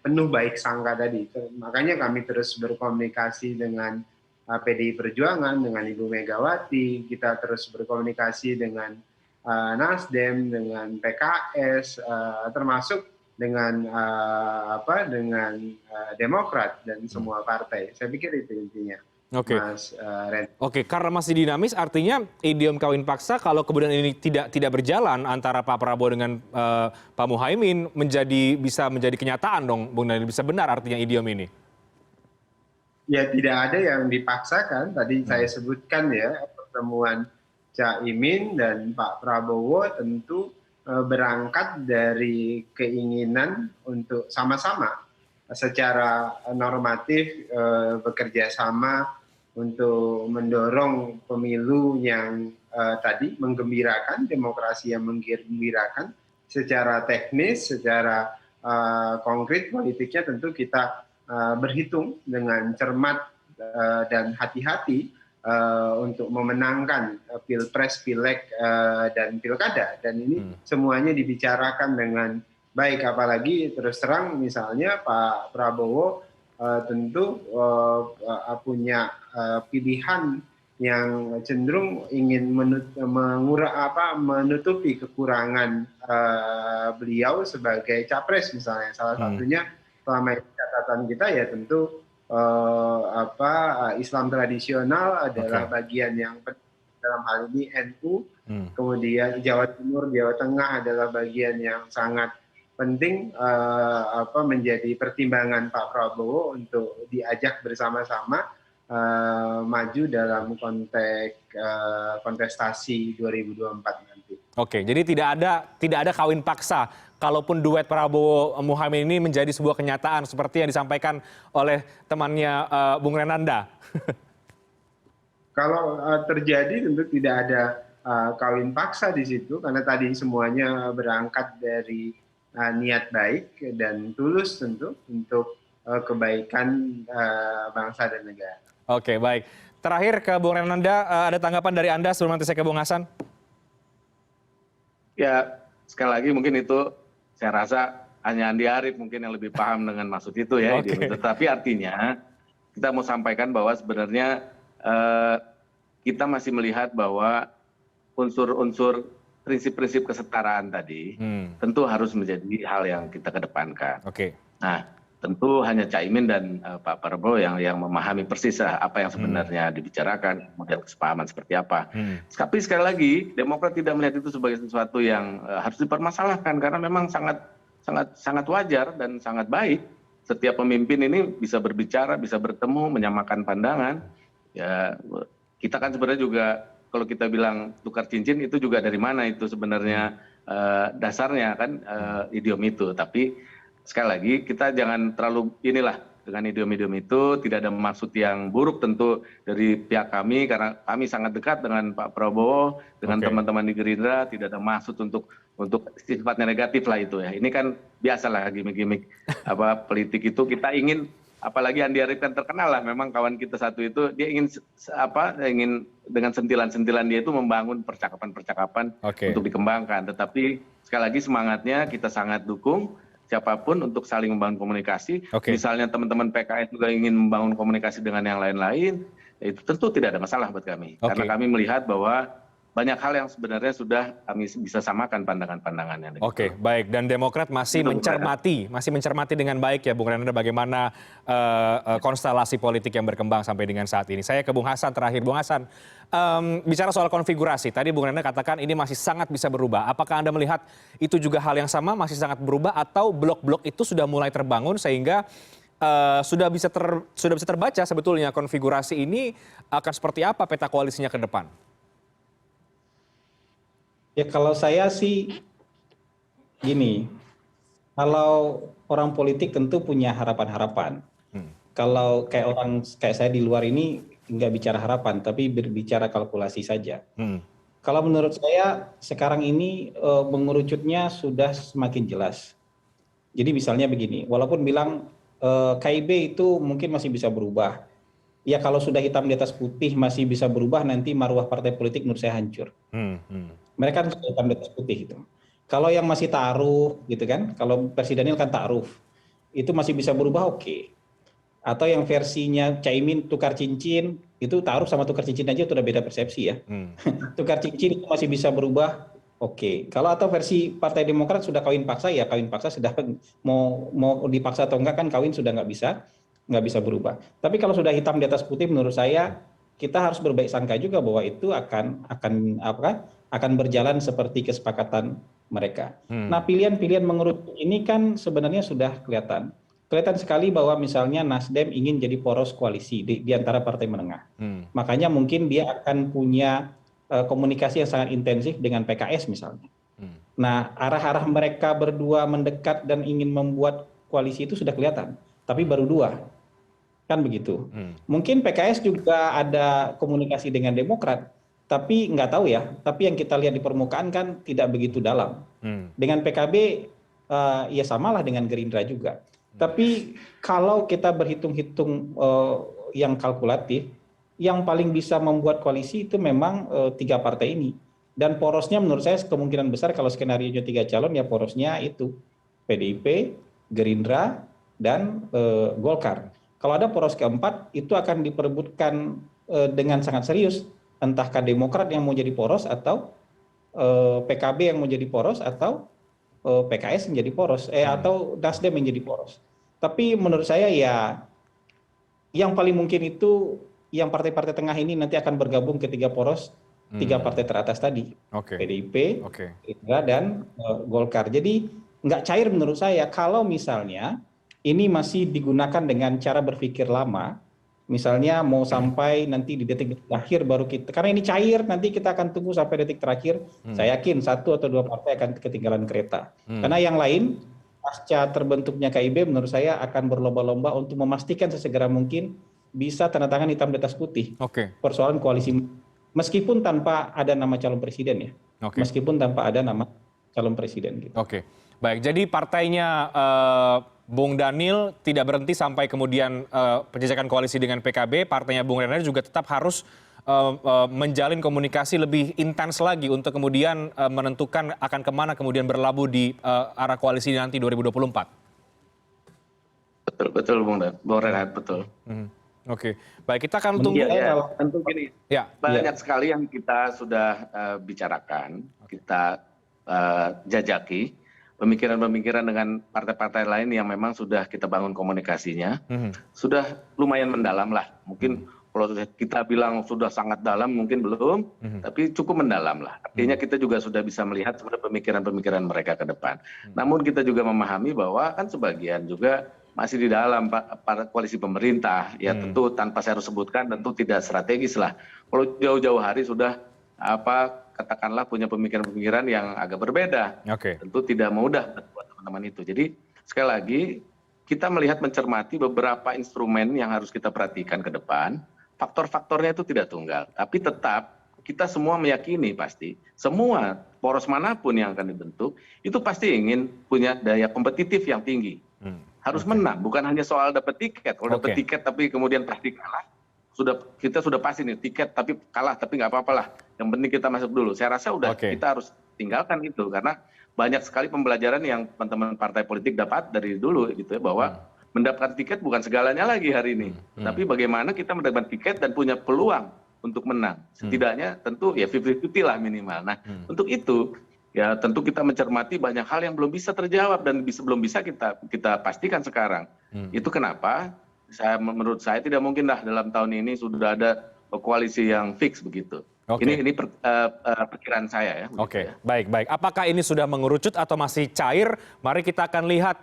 penuh baik sangka tadi. Makanya kami terus berkomunikasi dengan PDI Perjuangan, dengan Ibu Megawati, kita terus berkomunikasi dengan Nasdem, dengan PKS, termasuk dengan Demokrat dan semua partai. Saya pikir itu intinya. Oke. Mas Ren. Oke, karena masih dinamis, artinya idiom kawin paksa kalau kemudian ini tidak berjalan antara Pak Prabowo dengan Pak Muhaimin bisa menjadi kenyataan dong, Bung Daniel, bisa benar artinya idiom ini? Ya, tidak ada yang dipaksakan. Tadi saya sebutkan ya, pertemuan Caimin dan Pak Prabowo tentu berangkat dari keinginan untuk sama-sama secara normatif bekerja sama untuk mendorong pemilu yang tadi menggembirakan, demokrasi yang menggembirakan secara teknis, secara konkret politiknya tentu kita berhitung dengan cermat dan hati-hati untuk memenangkan pilpres, pileg, dan pilkada. Dan ini semuanya dibicarakan dengan baik, apalagi terus terang misalnya Pak Prabowo tentu punya pilihan yang cenderung ingin menutupi kekurangan beliau sebagai capres misalnya. Salah satunya selama ini catatan kita ya tentu Islam tradisional adalah bagian yang penting dalam hal ini NU, kemudian Jawa Timur, Jawa Tengah adalah bagian yang sangat penting menjadi pertimbangan Pak Prabowo untuk diajak bersama-sama maju dalam konteks kontestasi 2024 nanti. Oke, jadi tidak ada kawin paksa. Kalaupun duet Prabowo Muhaimin ini menjadi sebuah kenyataan seperti yang disampaikan oleh temannya Bung Renanda. Kalau terjadi tentu tidak ada kawin paksa di situ, karena tadi semuanya berangkat dari niat baik dan tulus tentu untuk kebaikan bangsa dan negara. Oke, baik. Terakhir ke Bung Renanda, ada tanggapan dari Anda sebelum nanti saya ke Bung Hasan? Ya, sekali lagi mungkin itu saya rasa hanya Andi Arief mungkin yang lebih paham dengan maksud itu ya. Tetapi artinya kita mau sampaikan bahwa sebenarnya kita masih melihat bahwa unsur-unsur prinsip-prinsip kesetaraan tadi tentu harus menjadi hal yang kita kedepankan. Nah, tentu hanya Caimin dan Pak Prabowo yang memahami persis apa yang sebenarnya dibicarakan, kemudian kesepahaman seperti apa. Tapi sekali lagi, Demokrat tidak melihat itu sebagai sesuatu yang harus dipermasalahkan, karena memang sangat wajar dan sangat baik setiap pemimpin ini bisa berbicara, bisa bertemu, menyamakan pandangan. Ya, kita kan sebenarnya juga kalau kita bilang tukar cincin itu juga dari mana itu sebenarnya dasarnya kan idiom itu. Tapi sekali lagi kita jangan terlalu dengan idiom-idiom itu. Tidak ada maksud yang buruk tentu dari pihak kami, karena kami sangat dekat dengan Pak Prabowo, dengan teman-teman di Gerindra. Tidak ada maksud untuk sifatnya negatif lah itu ya. Ini kan biasalah gimmick-gimmick politik itu. Kita ingin, apalagi Andi Arief kan terkenal lah, memang kawan kita satu itu, dia ingin dengan sentilan-sentilan dia itu membangun percakapan-percakapan untuk dikembangkan. Tetapi sekali lagi semangatnya kita sangat dukung siapapun untuk saling membangun komunikasi. Misalnya teman-teman PKS juga ingin membangun komunikasi dengan yang lain-lain, itu tentu tidak ada masalah buat kami. Karena kami melihat bahwa banyak hal yang sebenarnya sudah kami bisa samakan pandangan-pandangannya. Oke, baik. Dan Demokrat masih mencermati dengan baik ya, Bung Renanda, bagaimana konstelasi politik yang berkembang sampai dengan saat ini. Saya ke Bung Hasan terakhir. Bung Hasan, bicara soal konfigurasi, tadi Bung Renanda katakan ini masih sangat bisa berubah. Apakah Anda melihat itu juga hal yang sama, masih sangat berubah, atau blok-blok itu sudah mulai terbangun sehingga sudah bisa terbaca sebetulnya konfigurasi ini akan seperti apa peta koalisinya ke depan? Ya kalau saya sih gini, kalau orang politik tentu punya harapan-harapan. Kalau kayak saya di luar ini nggak bicara harapan, tapi berbicara kalkulasi saja. Kalau menurut saya sekarang ini mengerucutnya sudah semakin jelas. Jadi misalnya begini, walaupun bilang KIB itu mungkin masih bisa berubah. Ya kalau sudah hitam di atas putih masih bisa berubah, nanti marwah partai politik menurut saya hancur. Mereka kan sudah hitam di atas putih itu. Kalau yang masih taruh gitu kan, kalau presidenil kan taruh, itu masih bisa berubah, oke. Atau yang versinya Caimin tukar cincin, itu taruh sama tukar cincin aja itu udah beda persepsi ya. Tukar cincin itu masih bisa berubah, oke. Kalau atau versi Partai Demokrat sudah kawin paksa, ya kawin paksa sudah mau dipaksa atau enggak kan kawin sudah nggak bisa berubah. Tapi kalau sudah hitam di atas putih, menurut saya kita harus berbaik sangka juga bahwa itu akan berjalan seperti kesepakatan mereka. Nah, pilihan-pilihan mengerucut ini kan sebenarnya sudah kelihatan sekali bahwa misalnya Nasdem ingin jadi poros koalisi di antara partai menengah. Makanya mungkin dia akan punya komunikasi yang sangat intensif dengan PKS misalnya. Nah, arah-arah mereka berdua mendekat dan ingin membuat koalisi itu sudah kelihatan, tapi baru dua. Kan begitu. Mungkin PKS juga ada komunikasi dengan Demokrat, tapi nggak tahu ya. Tapi yang kita lihat di permukaan kan tidak begitu dalam. Dengan PKB ya samalah dengan Gerindra juga. Tapi kalau kita berhitung-hitung yang kalkulatif, yang paling bisa membuat koalisi itu memang tiga partai ini. Dan porosnya menurut saya kemungkinan besar kalau skenario-nya tiga calon ya porosnya itu PDIP, Gerindra, dan Golkar. Kalau ada poros keempat itu akan diperebutkan dengan sangat serius, entahkah Demokrat yang mau jadi poros atau PKB yang mau jadi poros atau PKS yang jadi poros atau Nasdem yang jadi poros. Tapi menurut saya ya yang paling mungkin itu yang partai-partai tengah ini nanti akan bergabung ke tiga poros, tiga partai teratas tadi, PDIP, Gerindra, dan Golkar. Jadi nggak cair menurut saya kalau misalnya ini masih digunakan dengan cara berpikir lama, misalnya mau sampai nanti di detik-detik terakhir baru kita, karena ini cair, nanti kita akan tunggu sampai detik terakhir, saya yakin satu atau dua partai akan ketinggalan kereta. Karena yang lain, pasca terbentuknya KIB menurut saya akan berlomba-lomba untuk memastikan sesegera mungkin bisa tanda tangan hitam di atas putih. Persoalan koalisi, meskipun tanpa ada nama calon presiden ya. Meskipun tanpa ada nama calon presiden gitu. Baik, jadi partainya Bung Daniel tidak berhenti sampai kemudian penjajakan koalisi dengan PKB, partainya Bung Renanda juga tetap harus menjalin komunikasi lebih intens lagi untuk kemudian menentukan akan kemana kemudian berlabuh di arah koalisi nanti 2024. Betul Bung Renat, betul. Baik, kita akan tunggu. Tentu gini, banyak sekali yang kita sudah bicarakan, kita jajaki pemikiran-pemikiran dengan partai-partai lain yang memang sudah kita bangun komunikasinya, sudah lumayan mendalam lah. Mungkin kalau kita bilang sudah sangat dalam, mungkin belum, tapi cukup mendalam lah. Artinya kita juga sudah bisa melihat sebenarnya pemikiran-pemikiran mereka ke depan. Namun kita juga memahami bahwa kan sebagian juga masih di dalam koalisi pemerintah, ya tentu tanpa saya harus sebutkan, tentu tidak strategis lah. Kalau jauh-jauh hari sudah katakanlah punya pemikiran-pemikiran yang agak berbeda. Oke. Tentu tidak mudah buat teman-teman itu. Jadi sekali lagi kita melihat mencermati beberapa instrumen yang harus kita perhatikan ke depan. Faktor-faktornya itu tidak tunggal, tapi tetap kita semua meyakini pasti semua poros manapun yang akan dibentuk itu pasti ingin punya daya kompetitif yang tinggi. Harus menang, bukan hanya soal dapat tiket. Kalau dapat tiket tapi kemudian pasti kalah, kita sudah pasti nih tiket tapi kalah tapi nggak apa-apa lah. Yang penting kita masuk dulu. Saya rasa kita harus tinggalkan itu karena banyak sekali pembelajaran yang teman-teman partai politik dapat dari dulu gitu ya, bahwa mendapatkan tiket bukan segalanya lagi hari ini. Tapi bagaimana kita mendapatkan tiket dan punya peluang untuk menang. Setidaknya tentu ya 50-50 lah minimal. Nah untuk itu ya tentu kita mencermati banyak hal yang belum bisa terjawab dan belum bisa kita pastikan sekarang. Itu kenapa menurut saya tidak mungkin lah dalam tahun ini sudah ada koalisi yang fix begitu. Ini perkiraan saya ya. Oke, baik. Apakah ini sudah mengerucut atau masih cair? Mari kita akan lihat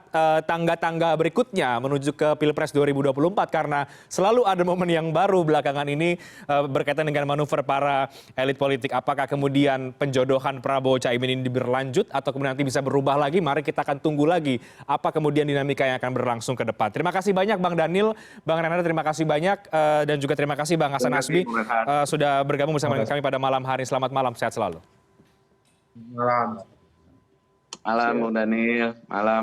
tangga-tangga berikutnya menuju ke Pilpres 2024 karena selalu ada momen yang baru belakangan ini berkaitan dengan manuver para elit politik. Apakah kemudian penjodohan Prabowo Caimin ini berlanjut atau kemudian nanti bisa berubah lagi? Mari kita akan tunggu lagi apa kemudian dinamika yang akan berlangsung ke depan. Terima kasih banyak Bang Daniel, Bang Renanda, terima kasih banyak dan juga terima kasih Bang Hasan Nasbi sudah bergabung bersama kami pada malam hari. Selamat malam, sehat selalu. Malam. Malam, Bang Daniel. Malam.